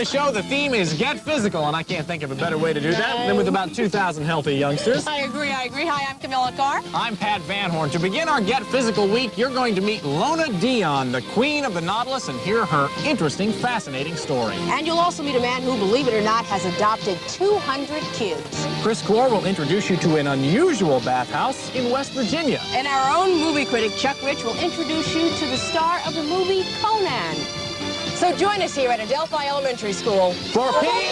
the show, the theme is Get Physical, and I can't think of a better way to do that than with about 2,000 healthy youngsters. I agree. Hi, I'm Camilla Carr. I'm Pat Van Horn. To begin our Get Physical week, you're going to meet Lona Dion, the queen of the Nautilus, and hear her interesting, fascinating story. And you'll also meet a man who, believe it or not, has adopted 200 kids. Chris Clore will introduce you to an unusual bathhouse in West Virginia. And our own movie critic, Chuck Rich, will introduce you to the star of the movie Conan. So join us here at Adelphi Elementary School for Magazine!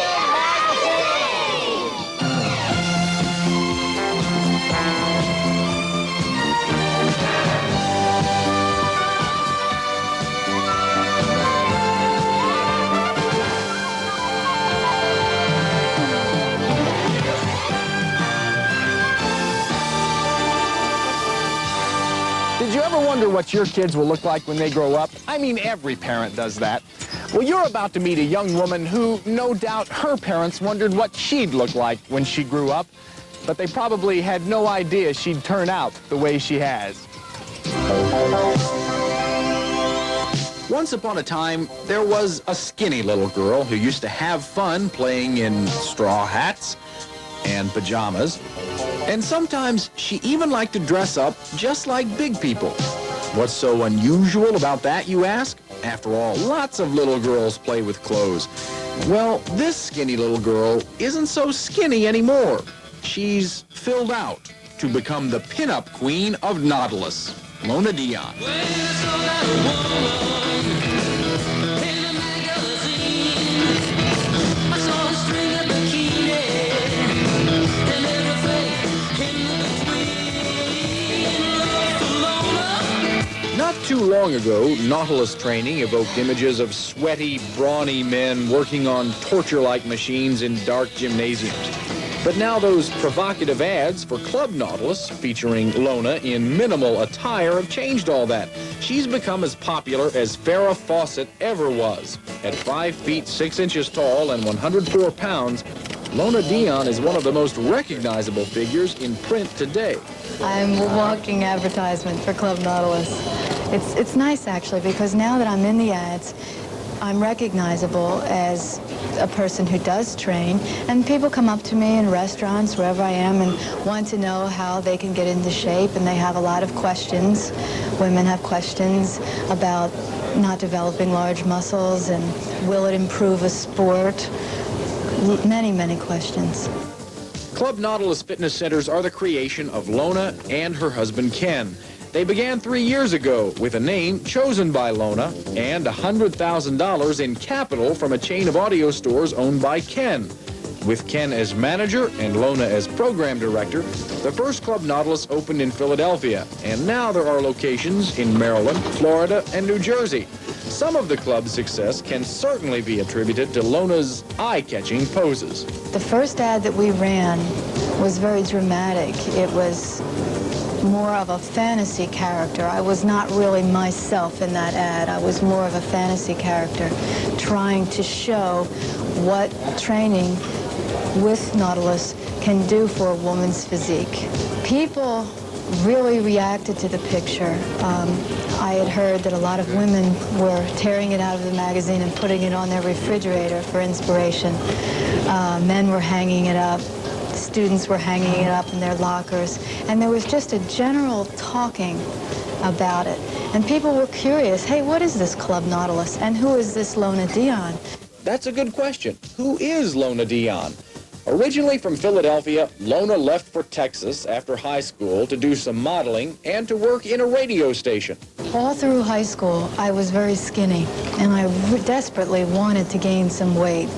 Did you ever wonder what your kids will look like when they grow up? I mean, every parent does that. Well, you're about to meet a young woman who, no doubt, her parents wondered what she'd look like when she grew up, but they probably had no idea she'd turn out the way she has. Once upon a time, there was a skinny little girl who used to have fun playing in straw hats and pajamas. And sometimes she even liked to dress up just like big people. What's so unusual about that, you ask? After all, lots of little girls play with clothes. Well, this skinny little girl isn't so skinny anymore. She's filled out to become the pinup queen of Nautilus, Lona Dion. Not too long ago, Nautilus training evoked images of sweaty, brawny men working on torture-like machines in dark gymnasiums. But now those provocative ads for Club Nautilus featuring Lona in minimal attire have changed all that. She's become as popular as Farrah Fawcett ever was. At 5 feet 6 inches tall and 104 pounds, Lona Dion is one of the most recognizable figures in print today. I'm a walking advertisement for Club Nautilus. It's nice, actually, because now that I'm in the ads, I'm recognizable as a person who does train, and people come up to me in restaurants, wherever I am, and want to know how they can get into shape, and they have a lot of questions. Women have questions about not developing large muscles, and will it improve a sport? Many, many questions. Club Nautilus fitness centers are the creation of Lona and her husband Ken. They began 3 years ago with a name chosen by Lona and $100,000 in capital from a chain of audio stores owned by Ken. With Ken as manager and Lona as program director, the first Club Nautilus opened in Philadelphia, and now there are locations in Maryland, Florida, and New Jersey. Some of the club's success can certainly be attributed to Lona's eye-catching poses. The first ad that we ran was very dramatic. It was more of a fantasy character. I was not really myself in that ad. I was more of a fantasy character trying to show what training with Nautilus can do for a woman's physique. People really reacted to the picture. I had heard that a lot of women were tearing it out of the magazine and putting it on their refrigerator for inspiration. Men were hanging it up. Students were hanging it up in their lockers. And there was just a general talking about it. And people were curious, hey, what is this Club Nautilus? And who is this Lona Dion? That's a good question. Who is Lona Dion? Originally from Philadelphia, Lona left for Texas after high school to do some modeling and to work in a radio station. All through high school, I was very skinny, and I desperately wanted to gain some weight.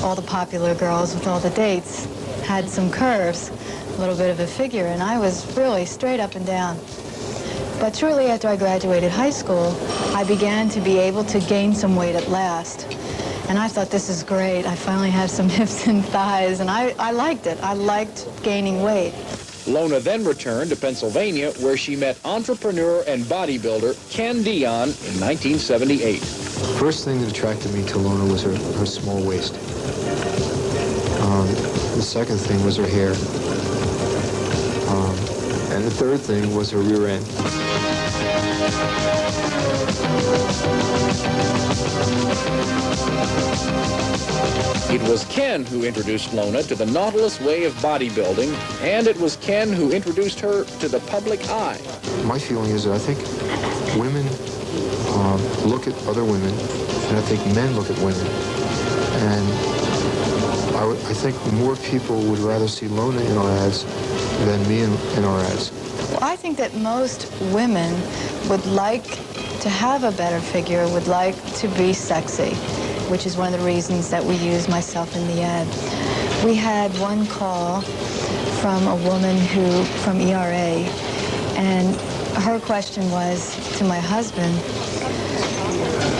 All the popular girls with all the dates had some curves, a little bit of a figure, and I was really straight up and down. But shortly after I graduated high school, I began to be able to gain some weight at last. And I thought, this is great. I finally have some hips and thighs, and I liked it. I liked gaining weight. Lona then returned to Pennsylvania, where she met entrepreneur and bodybuilder Ken Dion in 1978. The first thing that attracted me to Lona was her small waist. The second thing was her hair. And the third thing was her rear end. It was Ken who introduced Lona to the Nautilus way of bodybuilding, and it was Ken who introduced her to the public eye. My feeling is that I think women look at other women, and I think men look at women. And I think more people would rather see Lona in our ads than me in our ads. Well, I think that most women would like to have a better figure, would like to be sexy, which is one of the reasons that we use myself in the ad. We had one call from a woman from ERA, and her question was to my husband,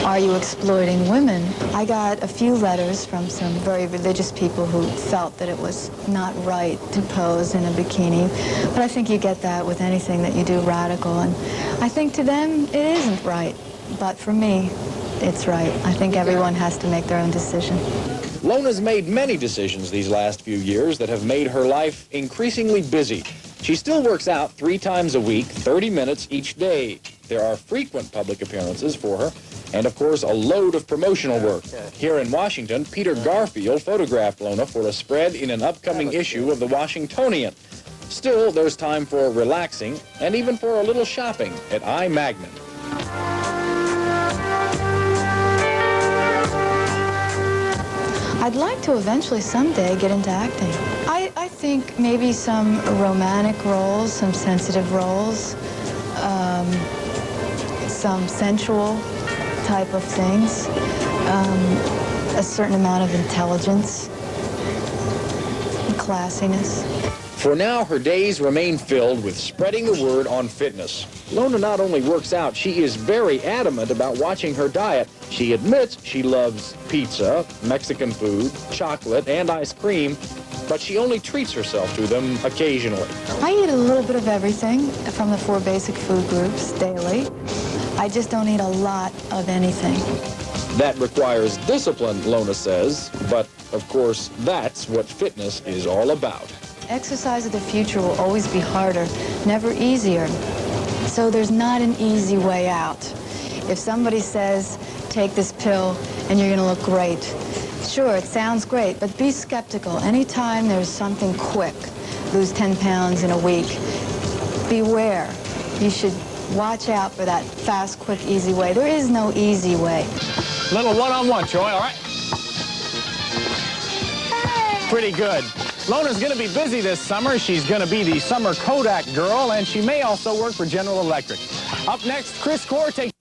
are you exploiting women? I got a few letters from some very religious people who felt that it was not right to pose in a bikini, but I think you get that with anything that you do radical, and I think to them it isn't right, but for me, it's right. I think everyone has to make their own decision. Lona's made many decisions these last few years that have made her life increasingly busy. She still works out 3 times a week, 30 minutes each day. There are frequent public appearances for her, and of course a load of promotional work. Here in Washington, Peter Garfield photographed Lona for a spread in an upcoming issue of the Washingtonian. Still, there's time for relaxing and even for a little shopping at iMagnin. I'd like to eventually someday get into acting. I think maybe some romantic roles, some sensitive roles, some sensual type of things, a certain amount of intelligence, classiness. For now, her days remain filled with spreading the word on fitness. Lona not only works out, she is very adamant about watching her diet. She admits she loves pizza, Mexican food, chocolate, and ice cream, but she only treats herself to them occasionally. I eat a little bit of everything from the 4 basic food groups daily. I just don't eat a lot of anything. That requires discipline, Lona says, but of course, that's what fitness is all about. Exercise of the future will always be harder, never easier. So there's not an easy way out. If somebody says, take this pill and you're going to look great, sure, it sounds great, but be skeptical. Anytime there's something quick, lose 10 pounds in a week, beware. You should watch out for that fast, quick, easy way. There is no easy way. Little one-on-one, Troy, all right? Pretty good. Lona's going to be busy this summer. She's going to be the summer Kodak girl, and she may also work for General Electric. Up next, Chris Core takes...